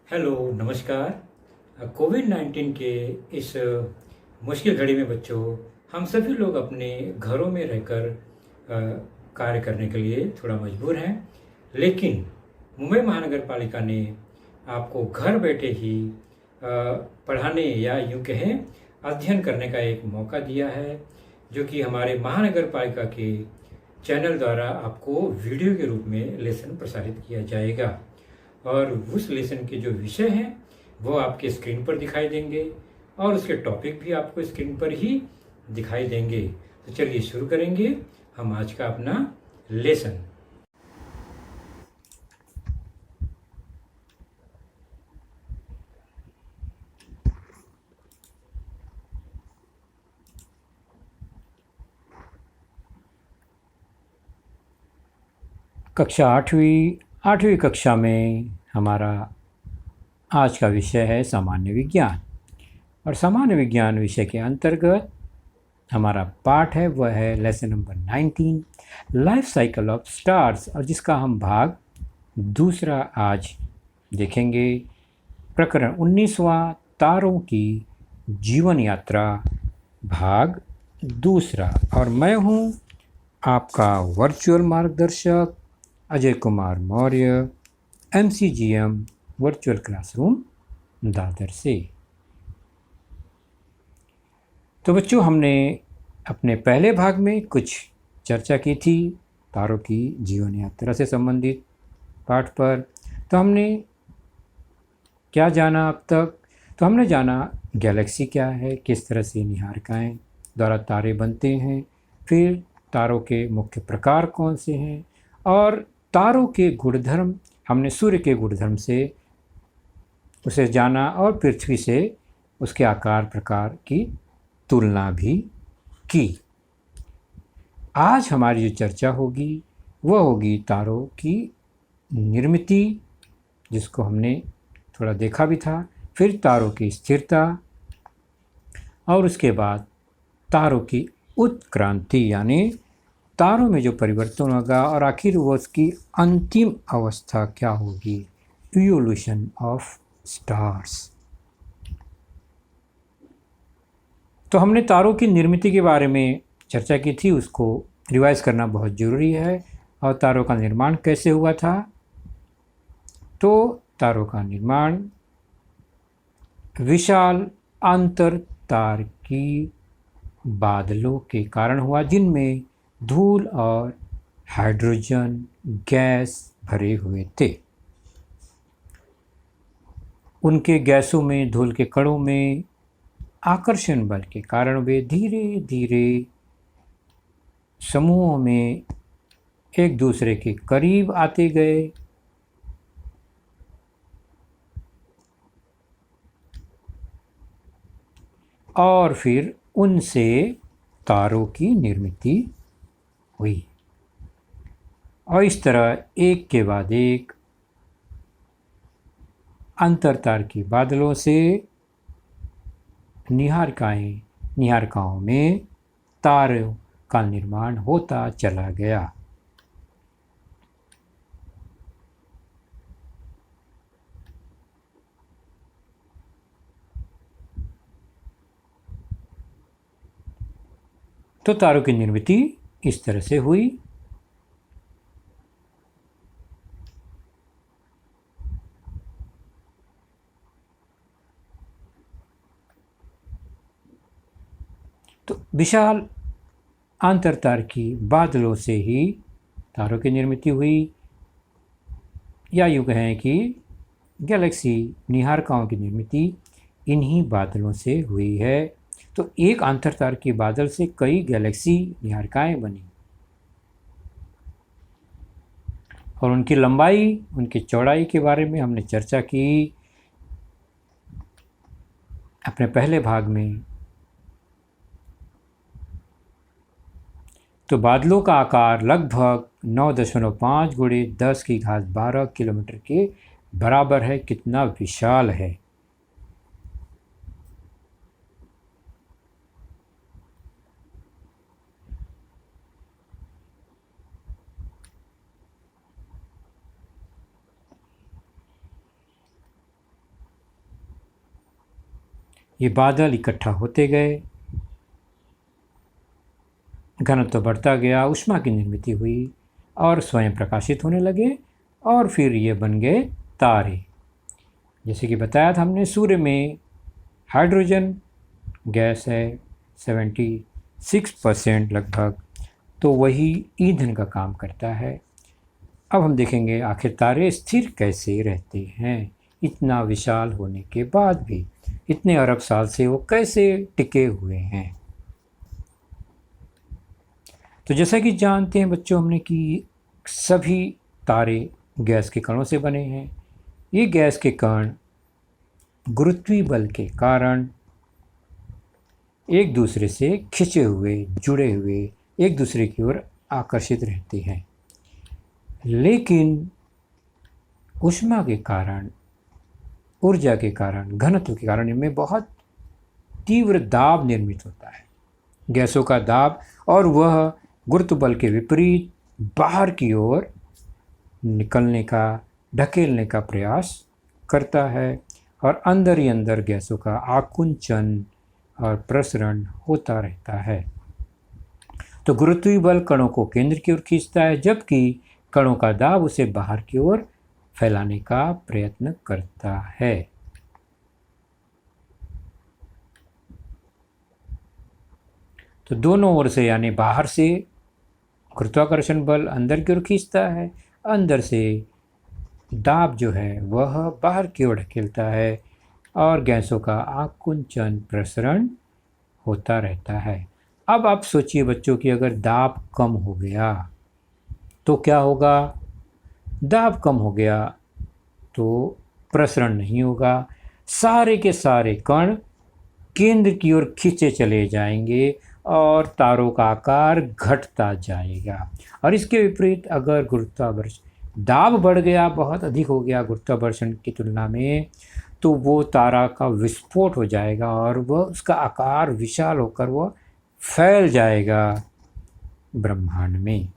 Hello, नमस्कार। कोविड-19 के इस मुश्किल घड़ी में बच्चों, हम सभी लोग अपने घरों में रहकर कार्य करने के लिए थोड़ा मजबूर हैं। लेकिन मुंबई महानगर पालिका ने आपको घर बैठे ही पढ़ाने या यूँ कहें अध्ययन करने का एक मौका दिया है, जो कि हमारे महानगर पालिका के चैनल द्वारा आपको वीडियो के रूप में लेसन प्रसारित किया जाएगा। और उस लेसन के जो विषय हैं वो आपके स्क्रीन पर दिखाई देंगे और उसके टॉपिक भी आपको स्क्रीन पर ही दिखाई देंगे। तो चलिए शुरू करेंगे हम आज का अपना लेसन। कक्षा आठवीं कक्षा में हमारा आज का विषय है सामान्य विज्ञान। और सामान्य विज्ञान विषय के अंतर्गत हमारा पाठ है वह है lesson number 19, life cycle of stars, और जिसका हम भाग दूसरा आज देखेंगे। प्रकरण 19वां, तारों की जीवन यात्रा, भाग दूसरा। और मैं हूँ आपका वर्चुअल मार्गदर्शक Ajay Kumar Maurya, MCGM virtual classroom Dadar से। तो बच्चों, हमने अपने पहले भाग में कुछ चर्चा की थी तारों की जीवन यात्रा से संबंधित पाठ पर। तो हमने क्या जाना अब तक? तो हमने जाना गैलेक्सी क्या है, किस तरह से निहारिकाएं द्वारा तारे बनते हैं, फिर तारों के मुख्य प्रकार कौन से हैं, और तारों के गुणधर्म हमने सूर्य के गुणधर्म से उसे जाना और पृथ्वी से उसके आकार प्रकार की तुलना भी की। आज हमारी जो चर्चा होगी वह होगी तारों की निर्मिति, जिसको हमने थोड़ा देखा भी था, फिर तारों की स्थिरता, और उसके बाद तारों की उत्क्रांति यानी तारों में जो परिवर्तन होगा, और आखिर वो उसकी अंतिम अवस्था क्या होगी, इवोल्यूशन ऑफ स्टार्स। तो हमने तारों की निर्मिति के बारे में चर्चा की थी, उसको रिवाइज करना बहुत ज़रूरी है। और तारों का निर्माण कैसे हुआ था? तो तारों का निर्माण विशाल अंतर तार की बादलों के कारण हुआ, जिनमें धूल और हाइड्रोजन गैस भरे हुए थे। उनके गैसों में, धूल के कणों में आकर्षण बल के कारण वे धीरे धीरे समूहों में एक दूसरे के करीब आते गए, और फिर उनसे तारों की निर्मिति हुई। और इस तरह एक के बाद एक अंतरतार की बादलों से निहारिकाओं में तारों का निर्माण होता चला गया। तो तारों की निर्मिति इस तरह से हुई। तो विशाल अंतरतार की बादलों से ही तारों की निर्मिति हुई, या यूँ कहें कि गैलेक्सी निहारिकाओं की निर्मिति इन्हीं बादलों से हुई है। तो एक अंतरतार की बादल से कई गैलेक्सी निहारिकाएं बनी, और उनकी लंबाई, उनकी चौड़ाई के बारे में हमने चर्चा की अपने पहले भाग में। तो बादलों का आकार लगभग 9.5 गुणे 10⁻12 किलोमीटर के बराबर है। कितना विशाल है! ये बादल इकट्ठा होते गए, घनत्व बढ़ता गया, ऊष्मा की निर्मित हुई और स्वयं प्रकाशित होने लगे और फिर ये बन गए तारे। जैसे कि बताया था हमने, सूर्य में हाइड्रोजन गैस है 76% लगभग, तो वही ईंधन का काम करता है। अब हम देखेंगे आखिर तारे स्थिर कैसे रहते हैं, इतना विशाल होने के बाद भी इतने अरब साल से वो कैसे टिके हुए हैं। तो जैसा कि जानते हैं बच्चों हमने कि सभी तारे गैस के कणों से बने हैं। ये गैस के कण गुरुत्वीय बल के कारण एक दूसरे से खिंचे हुए, जुड़े हुए, एक दूसरे की ओर आकर्षित रहते हैं। लेकिन ऊष्मा के कारण, ऊर्जा के कारण, घनत्व के कारण इनमें बहुत तीव्र दाब निर्मित होता है, गैसों का दाब, और वह गुरुत्व बल के विपरीत बाहर की ओर निकलने का, ढकेलने का प्रयास करता है और अंदर ही अंदर गैसों का आकुंचन और प्रसरण होता रहता है। तो गुरुत्वीय बल कणों को केंद्र की ओर खींचता है, जबकि कणों का दाब उसे बाहर की ओर फैलाने का प्रयत्न करता है। तो दोनों ओर से, यानी बाहर से गुरुत्वाकर्षण बल अंदर की ओर खींचता है, अंदर से दाब जो है वह बाहर की ओर ढकेलता है और गैसों का आकुंचन, प्रसरण होता रहता है। अब आप सोचिए बच्चों कि अगर दाब कम हो गया तो क्या होगा? दाब कम हो गया तो प्रसरण नहीं होगा, सारे के सारे कण केंद्र की ओर खींचे चले जाएंगे और तारों का आकार घटता जाएगा। और इसके विपरीत अगर गुरुत्वाकर्षण दाब बढ़ गया, बहुत अधिक हो गया गुरुत्वाकर्षण की तुलना में, तो वो तारा का विस्फोट हो जाएगा और वह, उसका आकार विशाल होकर वह फैल जाएगा ब्रह्मांड में।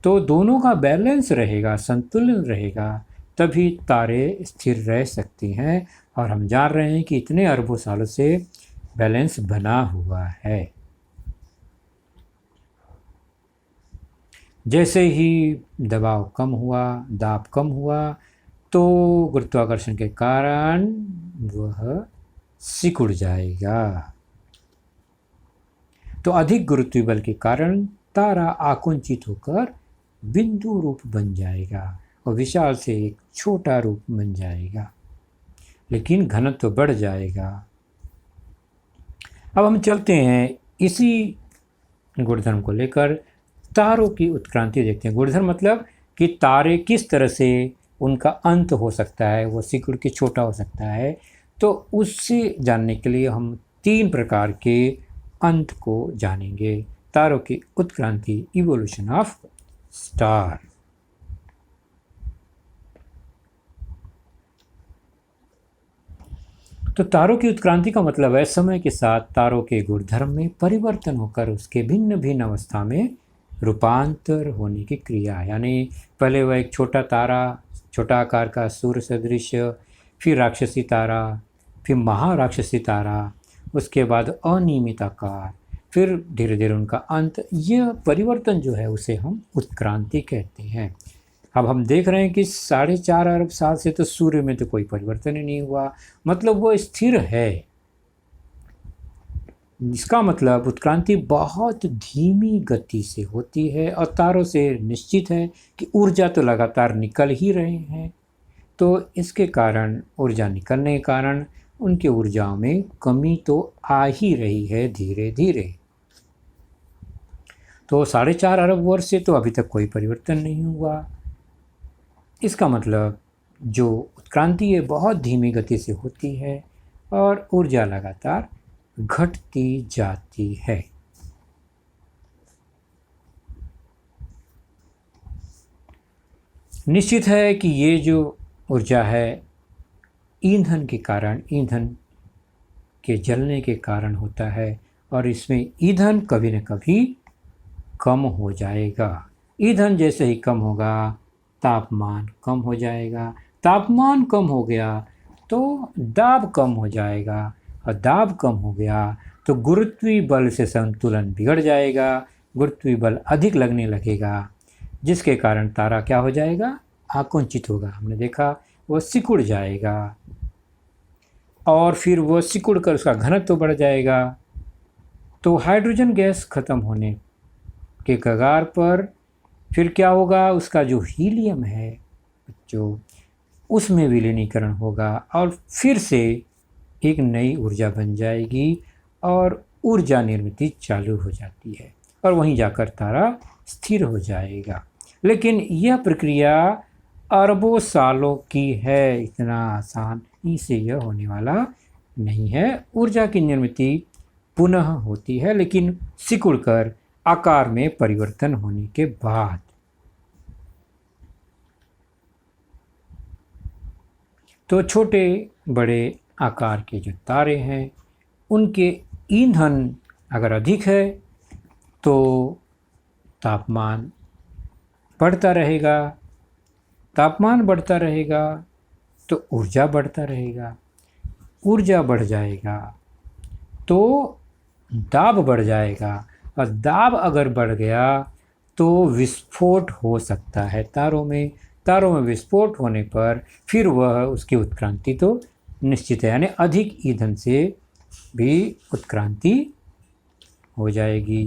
तो दोनों का बैलेंस रहेगा, संतुलन रहेगा, तभी तारे स्थिर रह सकती हैं। और हम जान रहे हैं कि इतने अरबों सालों से बैलेंस बना हुआ है। जैसे ही दबाव कम हुआ, दाब कम हुआ, तो गुरुत्वाकर्षण के कारण वह सिकुड़ जाएगा। तो अधिक गुरुत्वीय बल के कारण तारा आकुंचित होकर बिंदु रूप बन जाएगा और विशाल से एक छोटा रूप बन जाएगा, लेकिन घनत्व बढ़ जाएगा। अब हम चलते हैं इसी गुणधर्म को लेकर तारों की उत्क्रांति देखते हैं। गुणधर्म मतलब कि तारे किस तरह से उनका अंत हो सकता है, वो सिकुड़ के छोटा हो सकता है। तो उससे जानने के लिए हम 3 प्रकार के अंत को जानेंगे। तारों की उत्क्रांति, इवोल्यूशन ऑफ स्टार। तो तारों की उत्क्रांति का मतलब है समय के साथ तारों के गुणधर्म में परिवर्तन होकर उसके भिन्न भिन्न अवस्था में रूपांतर होने की क्रिया। यानी पहले वह एक छोटा तारा, छोटा आकार का सूर्य सदृश, फिर राक्षसी तारा, फिर महाराक्षसी तारा, उसके बाद अनियमित आकार, फिर धीरे धीरे उनका अंत। यह परिवर्तन जो है उसे हम उत्क्रांति कहते हैं। अब हम देख रहे हैं कि 4.5 अरब साल से तो सूर्य में तो कोई परिवर्तन ही नहीं हुआ, मतलब वो स्थिर है। इसका मतलब उत्क्रांति बहुत धीमी गति से होती है और तारों से निश्चित है कि ऊर्जा तो लगातार निकल ही रहे हैं, तो इसके कारण, ऊर्जा निकलने के कारण उनकी ऊर्जाओं में कमी तो आ ही रही है धीरे धीरे। तो 4.5 अरब वर्ष से तो अभी तक कोई परिवर्तन नहीं हुआ। इसका मतलब जो उत्क्रांति है बहुत धीमी गति से होती है और ऊर्जा लगातार घटती जाती है। निश्चित है कि ये जो ऊर्जा है ईंधन के कारण, ईंधन के जलने के कारण होता है और इसमें ईंधन कभी न कभी कम हो जाएगा। ईंधन जैसे ही कम होगा तापमान कम हो जाएगा, तापमान कम हो गया तो दाब कम हो जाएगा और दाब कम हो गया तो गुरुत्वीय बल से संतुलन बिगड़ जाएगा, गुरुत्वीय बल अधिक लगने लगेगा, जिसके कारण तारा क्या हो जाएगा, आकुंचित होगा। हमने देखा वो सिकुड़ जाएगा और फिर वो सिकुड़ कर उसका घनत्व तो बढ़ जाएगा। तो हाइड्रोजन गैस खत्म होने के कगार पर फिर क्या होगा, उसका जो हीलियम है जो उसमें विलीनीकरण होगा और फिर से एक नई ऊर्जा बन जाएगी और ऊर्जा निर्मित चालू हो जाती है और वहीं जाकर तारा स्थिर हो जाएगा। लेकिन यह प्रक्रिया अरबों सालों की है, इतना आसान से यह होने वाला नहीं है। ऊर्जा की निर्मित पुनः होती है लेकिन सिकुड़कर आकार में परिवर्तन होने के बाद। तो छोटे बड़े आकार के जो तारे हैं उनके ईंधन अगर अधिक है तो तापमान बढ़ता रहेगा, तापमान बढ़ता रहेगा तो ऊर्जा बढ़ता रहेगा, ऊर्जा बढ़ जाएगा तो दाब बढ़ जाएगा और दाब अगर बढ़ गया तो विस्फोट हो सकता है तारों में। तारों में विस्फोट होने पर फिर वह उसकी उत्क्रांति तो निश्चित है, यानी अधिक ईंधन से भी उत्क्रांति हो जाएगी।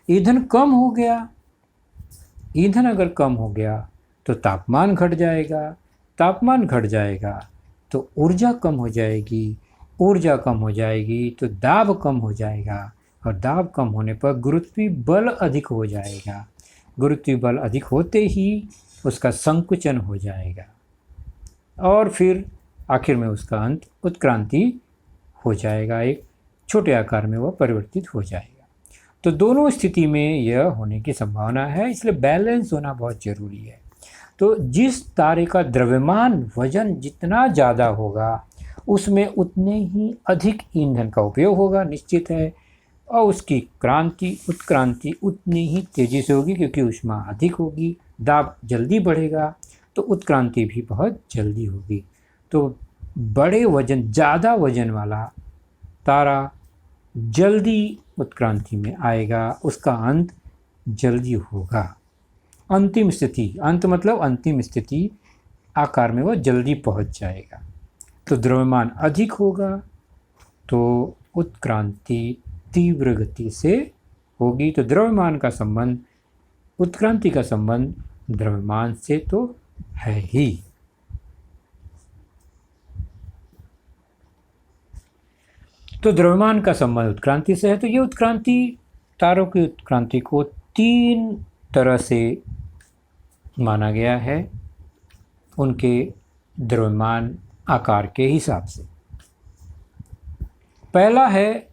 ईंधन कम हो गया, ईंधन अगर कम हो गया तो तापमान घट जाएगा, तापमान घट जाएगा तो ऊर्जा कम हो जाएगी, ऊर्जा कम हो जाएगी तो दाब कम हो जाएगा और दाब कम होने पर गुरुत्वीय बल अधिक हो जाएगा, गुरुत्वीय बल अधिक होते ही उसका संकुचन हो जाएगा और फिर आखिर में उसका अंत उत्क्रांति हो जाएगा, एक छोटे आकार में वह परिवर्तित हो जाएगा। तो दोनों स्थिति में यह होने की संभावना है, इसलिए बैलेंस होना बहुत ज़रूरी है। तो जिस तारे का द्रव्यमान वजन जितना ज़्यादा होगा उसमें उतने ही अधिक ईंधन का उपयोग होगा, निश्चित है, और उसकी क्रांति उत्क्रांति उतनी ही तेज़ी से होगी क्योंकि ऊष्मा अधिक होगी, दाब जल्दी बढ़ेगा तो उत्क्रांति भी बहुत जल्दी होगी। तो बड़े वजन ज़्यादा वजन वाला तारा जल्दी उत्क्रांति में आएगा, उसका अंत जल्दी होगा। अंतिम स्थिति, अंत मतलब अंतिम स्थिति आकार में वह जल्दी पहुंच जाएगा। तो द्रव्यमान अधिक होगा तो उत्क्रांति तीव्र गति से होगी। तो द्रव्यमान का संबंध, उत्क्रांति का संबंध द्रव्यमान से तो है ही। तो द्रव्यमान का संबंध उत्क्रांति से है। तो ये उत्क्रांति, तारों की उत्क्रांति को 3 तरह से माना गया है उनके द्रव्यमान आकार के हिसाब से। पहला है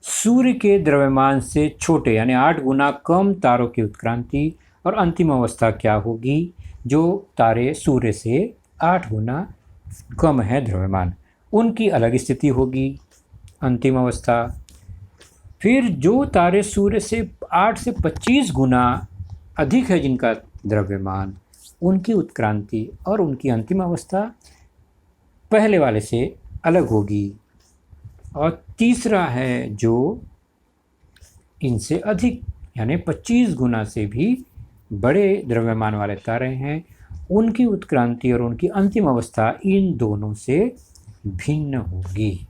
सूर्य के द्रव्यमान से छोटे यानी 8 गुना कम तारों की उत्क्रांति। और अंतिम अवस्था क्या होगी, जो तारे सूर्य से 8 गुना कम है द्रव्यमान, उनकी अलग स्थिति होगी, अंतिम अवस्था। फिर जो तारे सूर्य से 8 से 25 गुना अधिक है जिनका द्रव्यमान, उनकी उत्क्रांति और उनकी अंतिम अवस्था पहले वाले से अलग होगी। और तीसरा है जो इनसे अधिक यानी 25 गुना से भी बड़े द्रव्यमान वाले तारे हैं, उनकी उत्क्रांति और उनकी अंतिम अवस्था इन दोनों से भिन्न होगी।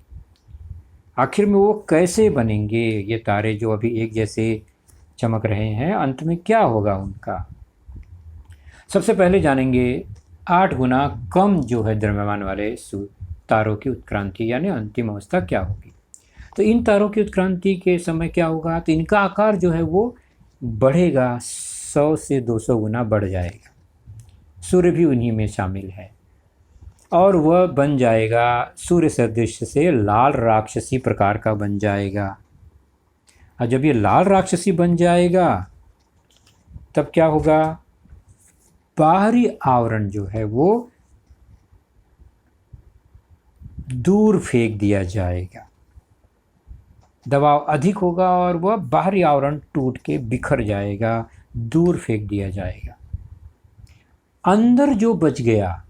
आखिर में वो कैसे बनेंगे ये तारे जो अभी एक जैसे चमक रहे हैं, अंत में क्या होगा उनका। सबसे पहले जानेंगे 8 गुना कम जो है द्रव्यमान वाले तारों की उत्क्रांति यानी अंतिम अवस्था क्या होगी। तो इन तारों की उत्क्रांति के समय क्या होगा, तो इनका आकार जो है वो बढ़ेगा, 100 से 200 गुना बढ़ जाएगा। सूर्य भी उन्हीं में शामिल है और वह बन जाएगा सूर्य सदृश से लाल राक्षसी प्रकार का बन जाएगा। और जब ये लाल राक्षसी बन जाएगा तब क्या होगा, बाहरी आवरण जो है वो दूर फेंक दिया जाएगा, दबाव अधिक होगा और वह बाहरी आवरण टूट के बिखर जाएगा, दूर फेंक दिया जाएगा। अंदर जो बच गया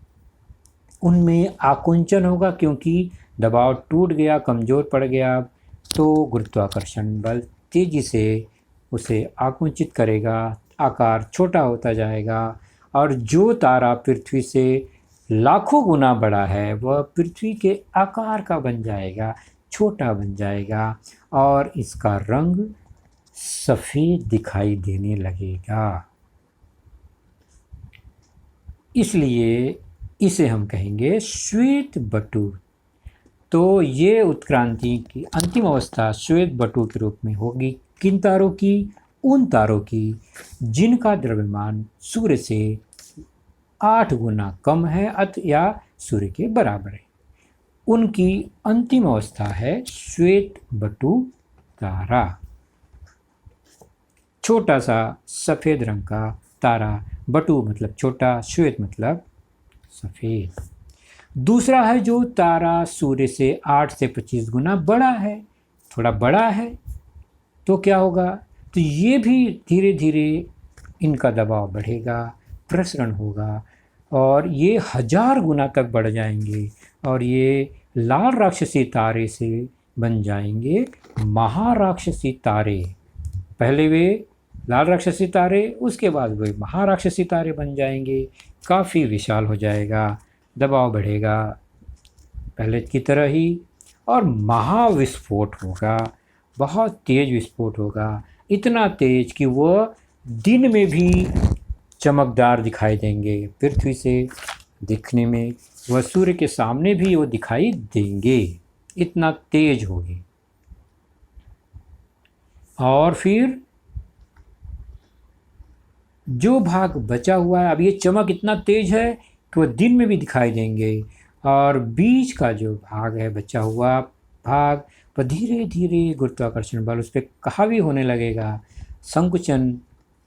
उनमें आकुंचन होगा क्योंकि दबाव टूट गया, कमज़ोर पड़ गया, तो गुरुत्वाकर्षण बल तेज़ी से उसे आकुंचित करेगा, आकार छोटा होता जाएगा और जो तारा पृथ्वी से लाखों गुना बड़ा है वह पृथ्वी के आकार का बन जाएगा, छोटा बन जाएगा और इसका रंग सफ़ेद दिखाई देने लगेगा। इसलिए इसे हम कहेंगे श्वेत बटु। तो ये उत्क्रांति की अंतिम अवस्था श्वेत बटु के रूप में होगी। किन तारों की? उन तारों की जिनका द्रव्यमान सूर्य से 8 गुना कम है या सूर्य के बराबर है, उनकी अंतिम अवस्था है श्वेत बटु तारा। छोटा सा सफ़ेद रंग का तारा, बटु मतलब छोटा, श्वेत मतलब सफ़ेद। दूसरा है जो तारा सूर्य से 8 से 25 गुना बड़ा है, थोड़ा बड़ा है, तो क्या होगा? तो ये भी धीरे धीरे इनका दबाव बढ़ेगा, प्रसरण होगा और ये 1000 गुना तक बढ़ जाएंगे और ये लाल राक्षसी तारे से बन जाएंगे महाराक्षसी तारे। पहले वे लाल राक्षसी तारे, उसके बाद वे महाराक्षसी तारे बन जाएंगे। काफ़ी विशाल हो जाएगा, दबाव बढ़ेगा पहले की तरह ही और महाविस्फोट होगा, बहुत तेज़ विस्फोट होगा, इतना तेज़ कि वह दिन में भी चमकदार दिखाई देंगे। पृथ्वी से दिखने में वह सूर्य के सामने भी वो दिखाई देंगे, इतना तेज होगी। और फिर जो भाग बचा हुआ है, अब ये चमक इतना तेज है कि वह दिन में भी दिखाई देंगे और बीच का जो भाग है, बचा हुआ भाग, वह धीरे धीरे गुरुत्वाकर्षण बल उस पर हावी होने लगेगा, संकुचन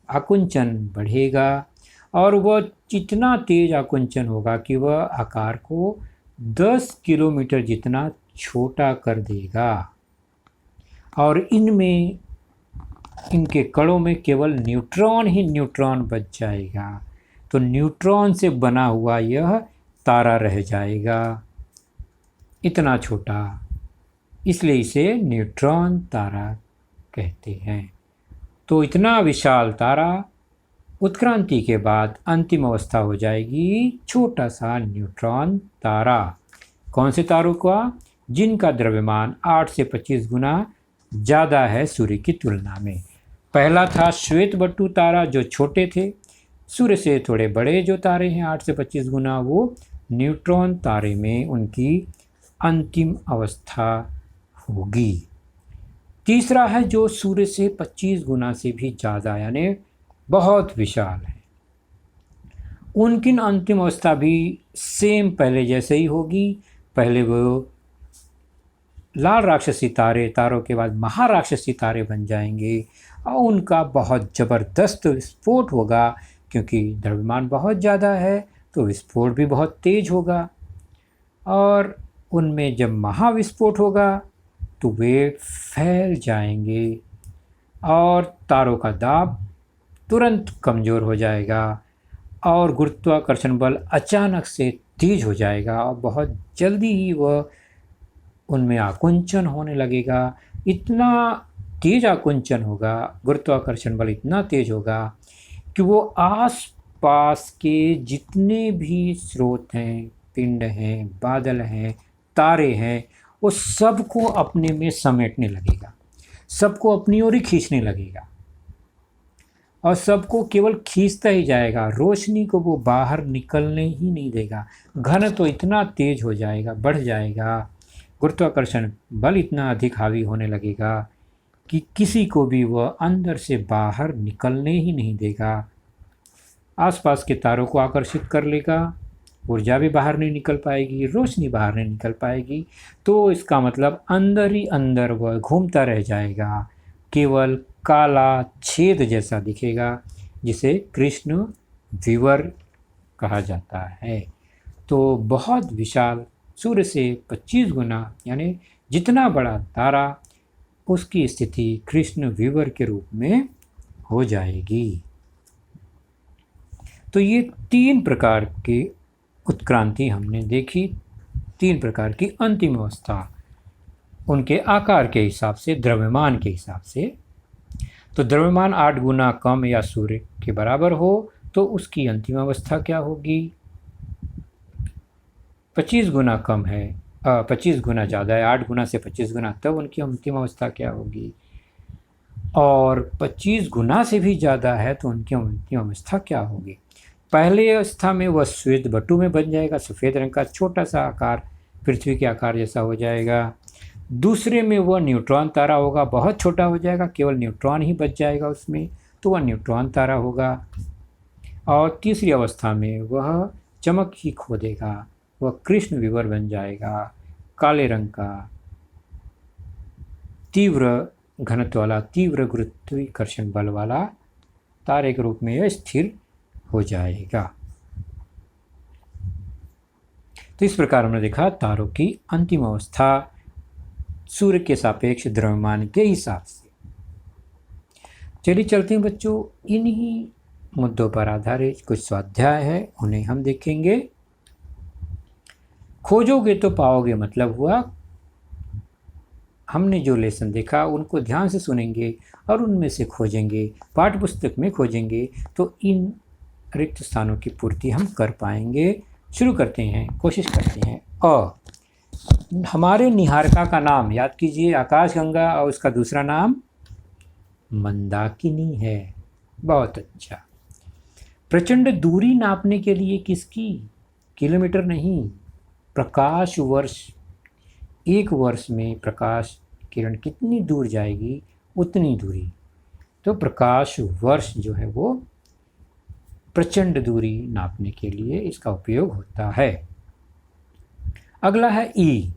आकुंचन बढ़ेगा और वह इतना तेज आकुंचन होगा कि वह आकार को 10 किलोमीटर जितना छोटा कर देगा और इनमें इनके कणों में केवल न्यूट्रॉन ही न्यूट्रॉन बच जाएगा। तो न्यूट्रॉन से बना हुआ यह तारा रह जाएगा, इतना छोटा, इसलिए इसे न्यूट्रॉन तारा कहते हैं। तो इतना विशाल तारा उत्क्रांति के बाद अंतिम अवस्था हो जाएगी छोटा सा न्यूट्रॉन तारा। कौन से तारों का? जिनका द्रव्यमान 8 से 25 गुना ज़्यादा है सूर्य की तुलना में। पहला था श्वेत बट्टू तारा, जो छोटे थे, सूर्य से थोड़े बड़े जो तारे हैं 8 से 25 गुना, वो न्यूट्रॉन तारे में उनकी अंतिम अवस्था होगी। तीसरा है जो सूर्य से 25 गुना से भी ज़्यादा, यानी बहुत विशाल है। उनकी अंतिम अवस्था भी सेम पहले जैसे ही होगी। पहले वो लाल राक्षसी तारों के बाद महाराक्षसी तारे बन जाएंगे और उनका बहुत ज़बरदस्त विस्फोट होगा, क्योंकि द्रव्यमान बहुत ज़्यादा है तो विस्फोट भी बहुत तेज होगा और उनमें जब महाविस्फोट होगा तो वे फैल जाएंगे और तारों का दाब तुरंत कमज़ोर हो जाएगा और गुरुत्वाकर्षण बल अचानक से तेज हो जाएगा और बहुत जल्दी ही वह उनमें आकुंचन होने लगेगा। इतना तेज आकुंचन होगा, गुरुत्वाकर्षण बल इतना तेज होगा कि वो आसपास के जितने भी स्रोत हैं, पिंड हैं, बादल हैं, तारे हैं, वो सबको अपने में समेटने लगेगा, सबको अपनी ओर ही खींचने लगेगा और सबको केवल खींचता ही जाएगा, रोशनी को वो बाहर निकलने ही नहीं देगा। घन तो इतना तेज हो जाएगा, बढ़ जाएगा, गुरुत्वाकर्षण बल इतना अधिक हावी होने लगेगा कि किसी को भी वह अंदर से बाहर निकलने ही नहीं देगा। आसपास के तारों को आकर्षित कर लेगा, ऊर्जा भी बाहर नहीं निकल पाएगी, रोशनी बाहर नहीं निकल पाएगी। तो इसका मतलब अंदर ही अंदर वह घूमता रह जाएगा, केवल काला छेद जैसा दिखेगा, जिसे कृष्ण विवर कहा जाता है। तो बहुत विशाल, सूर्य से 25 गुना यानी जितना बड़ा तारा, उसकी स्थिति कृष्ण विवर के रूप में हो जाएगी। तो ये 3 प्रकार की उत्क्रांति हमने देखी। 3 प्रकार की अंतिम अवस्था, उनके आकार के हिसाब से, द्रव्यमान के हिसाब से। तो द्रव्यमान 8 गुना कम या सूर्य के बराबर हो तो उसकी अंतिम अवस्था क्या होगी? 25 गुना कम है, 25 गुना ज़्यादा है, 8 गुना से 25 गुना, तब उनकी अंतिम अवस्था क्या होगी? और 25 गुना से भी ज़्यादा है तो उनकी अंतिम अवस्था क्या होगी? पहले अवस्था में वह श्वेत बटु में बन जाएगा, सफ़ेद रंग का छोटा सा आकार, पृथ्वी के आकार जैसा हो जाएगा। दूसरे में वह न्यूट्रॉन तारा होगा, बहुत छोटा हो जाएगा, केवल न्यूट्रॉन ही बच जाएगा उसमें, तो वह न्यूट्रॉन तारा होगा। और तीसरी अवस्था में वह चमक ही खो देगा, वह कृष्ण विवर बन जाएगा, काले रंग का, तीव्र घनत्व वाला, तीव्र गुरुत्वाकर्षण बल वाला तारे के रूप में यह स्थिर हो जाएगा। तो इस प्रकार हमने देखा तारों की अंतिम अवस्था सूर्य के सापेक्ष द्रव्यमान के हिसाब से। चलिए चलते हैं बच्चों, इन्हीं मुद्दों पर आधारित कुछ स्वाध्याय है, उन्हें हम देखेंगे। खोजोगे तो पाओगे मतलब हुआ, हमने जो लेसन देखा उनको ध्यान से सुनेंगे और उनमें से खोजेंगे, पाठ्य पुस्तक में खोजेंगे, तो इन रिक्त स्थानों की पूर्ति हम कर पाएंगे। शुरू करते हैं, कोशिश करते हैं। हमारे निहारिका का नाम याद कीजिए, आकाशगंगा, और उसका दूसरा नाम मंदाकिनी है। बहुत अच्छा। प्रचंड दूरी नापने के लिए किसकी? किलोमीटर नहीं, प्रकाश वर्ष। एक वर्ष में प्रकाश किरण कितनी दूर जाएगी उतनी दूरी, तो प्रकाश वर्ष जो है वो प्रचंड दूरी नापने के लिए इसका उपयोग होता है। अगला है ई,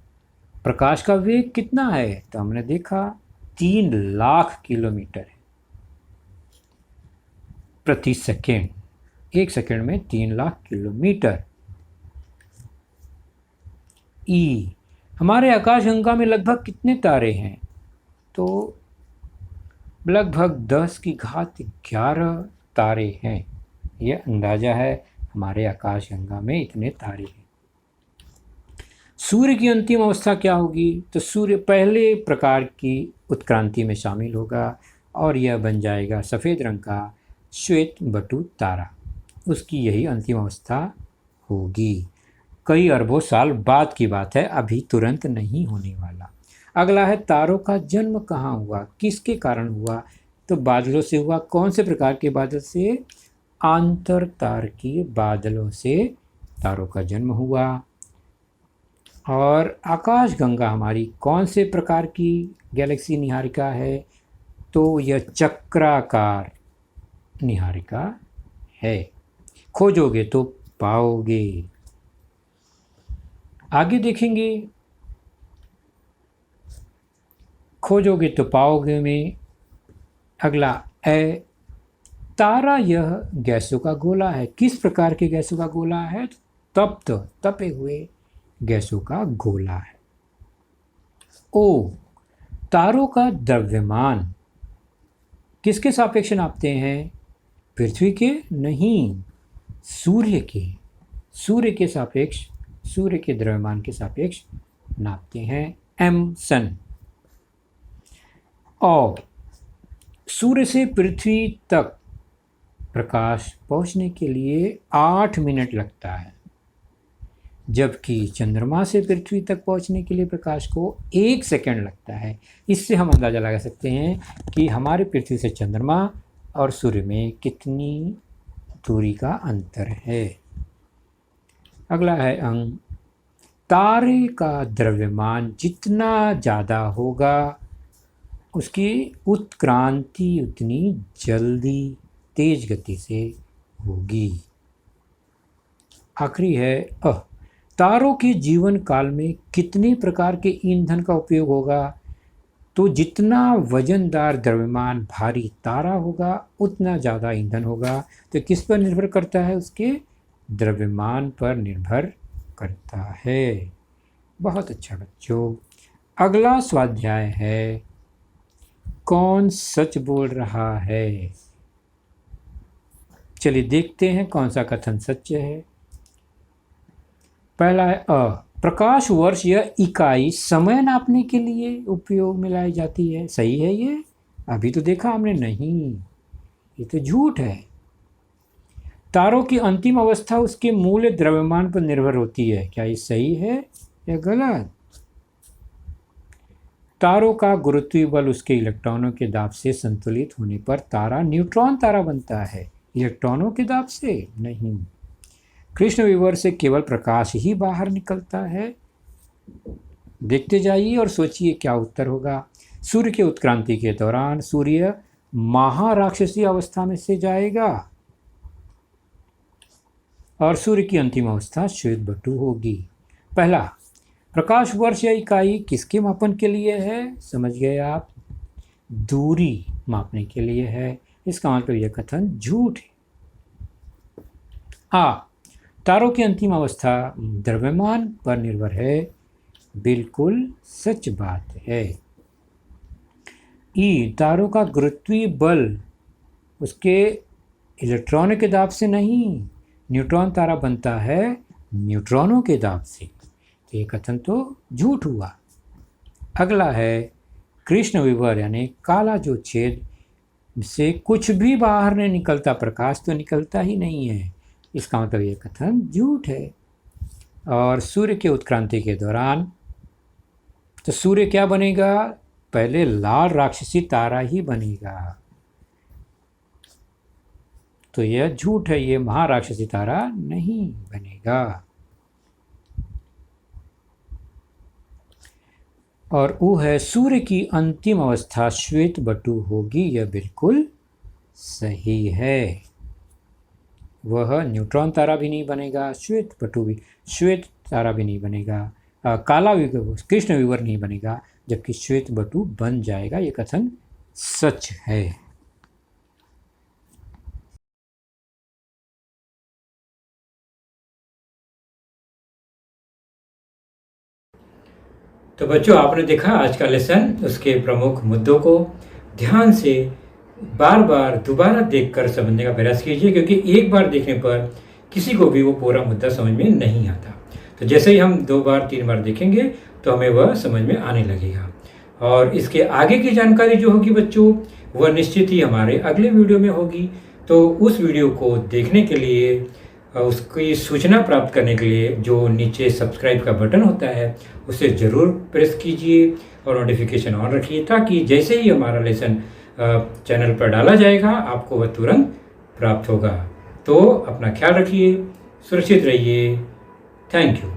प्रकाश का वेग कितना है? तो हमने देखा 3 लाख किलोमीटर है प्रति सेकेंड, एक सेकेंड में 3 लाख किलोमीटर। ई, हमारे आकाशगंगा में लगभग कितने तारे हैं? तो लगभग 10 की घात 11 तारे हैं, यह अंदाजा है हमारे आकाशगंगा में इतने तारे हैं। सूर्य की अंतिम अवस्था क्या होगी? तो सूर्य पहले प्रकार की उत्क्रांति में शामिल होगा और यह बन जाएगा सफ़ेद रंग का श्वेत बटु तारा, उसकी यही अंतिम अवस्था होगी। कई अरबों साल बाद की बात है, अभी तुरंत नहीं होने वाला। अगला है तारों का जन्म कहाँ हुआ, किसके कारण हुआ? तो बादलों से हुआ। कौन से प्रकार के बादल से? आंतर तारकीय बादलों से तारों का जन्म हुआ। और आकाशगंगा हमारी कौन से प्रकार की गैलेक्सी निहारिका है? तो यह चक्राकार निहारिका है। खोजोगे तो पाओगे। आगे देखेंगे, खोजोगे तो पाओगे में अगला ए, तारा यह गैसों का गोला है। किस प्रकार के गैसों का गोला है? तपे हुए गैसों का गोला है। ओ, तारों का द्रव्यमान किसके सापेक्ष नापते हैं? पृथ्वी के नहीं, सूर्य के। सूर्य के सापेक्ष, सूर्य के द्रव्यमान के सापेक्ष नापते हैं, एम सन। और सूर्य से पृथ्वी तक प्रकाश पहुंचने के लिए 8 मिनट लगता है, जबकि चंद्रमा से पृथ्वी तक पहुंचने के लिए प्रकाश को 1 सेकंड लगता है। इससे हम अंदाज़ा लगा सकते हैं कि हमारे पृथ्वी से चंद्रमा और सूर्य में कितनी दूरी का अंतर है। अगला है अंग, तारे का द्रव्यमान जितना ज़्यादा होगा उसकी उत्क्रांति उतनी जल्दी तेज गति से होगी। आखिरी है तारों के जीवन काल में कितने प्रकार के ईंधन का उपयोग होगा? तो जितना वजनदार द्रव्यमान भारी तारा होगा उतना ज़्यादा ईंधन होगा। तो किस पर निर्भर करता है? उसके द्रव्यमान पर निर्भर करता है। बहुत अच्छा बच्चों। अगला स्वाध्याय है, कौन सच बोल रहा है? चलिए देखते हैं कौन सा कथन सच है। पहला है प्रकाश वर्ष या इकाई समय नापने के लिए उपयोग में लाई जाती है। सही है ये? अभी तो देखा हमने, नहीं, ये तो झूठ है। तारों की अंतिम अवस्था उसके मूल द्रव्यमान पर निर्भर होती है। क्या ये सही है या गलत? तारों का गुरुत्वीय बल उसके इलेक्ट्रॉनों के दाब से संतुलित होने पर तारा न्यूट्रॉन तारा बनता है, इलेक्ट्रॉनों के दाब से नहीं। कृष्ण विवर से केवल प्रकाश ही बाहर निकलता है। देखते जाइए और सोचिए क्या उत्तर होगा। सूर्य के उत्क्रांति के दौरान सूर्य महाराक्षसी अवस्था में से जाएगा और सूर्य की अंतिम अवस्था श्वेत बटु होगी। पहला, प्रकाश वर्ष या इकाई किसके मापन के लिए है? समझ गए आप? दूरी मापने के लिए है। इसका मतलब यह कथन झूठ है। आ, तारों की अंतिम अवस्था द्रव्यमान पर निर्भर है। बिल्कुल सच बात है। ई, तारों का गुरुत्वीय बल उसके इलेक्ट्रॉनों के दाब से नहीं, न्यूट्रॉन तारा बनता है न्यूट्रॉनों के दाब से। तो ये कथन तो झूठ हुआ। अगला है कृष्ण विवर यानी काला जो छेद से कुछ भी बाहर नहीं निकलता, प्रकाश तो निकलता ही नहीं है। इसका मतलब ये कथन झूठ है। और सूर्य के उत्क्रांति के दौरान तो सूर्य क्या बनेगा? पहले लाल राक्षसी तारा ही बनेगा। तो यह झूठ है, ये महाराक्षसी तारा नहीं बनेगा। और वो है सूर्य की अंतिम अवस्था श्वेत बटु होगी। यह बिल्कुल सही है। वह न्यूट्रॉन तारा भी नहीं बनेगा, श्वेत बटु भी, श्वेत तारा भी नहीं बनेगा, काला कृष्ण विवर नहीं बनेगा, जबकि श्वेत बटु बन जाएगा। ये कथन सच है। तो बच्चों, आपने देखा आज का लेसन, उसके प्रमुख मुद्दों को ध्यान से बार बार दोबारा देखकर समझने का प्रयास कीजिए, क्योंकि एक बार देखने पर किसी को भी वो पूरा मुद्दा समझ में नहीं आता। तो जैसे ही हम 2 बार 3 बार देखेंगे तो हमें वह समझ में आने लगेगा। और इसके आगे की जानकारी जो होगी बच्चों, वह निश्चित ही हमारे अगले वीडियो में होगी। तो उस वीडियो को देखने के लिए, उसकी सूचना प्राप्त करने के लिए जो नीचे सब्सक्राइब का बटन होता है उसे ज़रूर प्रेस कीजिए और नोटिफिकेशन ऑन रखिए, ताकि जैसे ही हमारा लेसन चैनल पर डाला जाएगा आपको वह तुरंत प्राप्त होगा। तो अपना ख्याल रखिए, सुरक्षित रहिए। Thank you.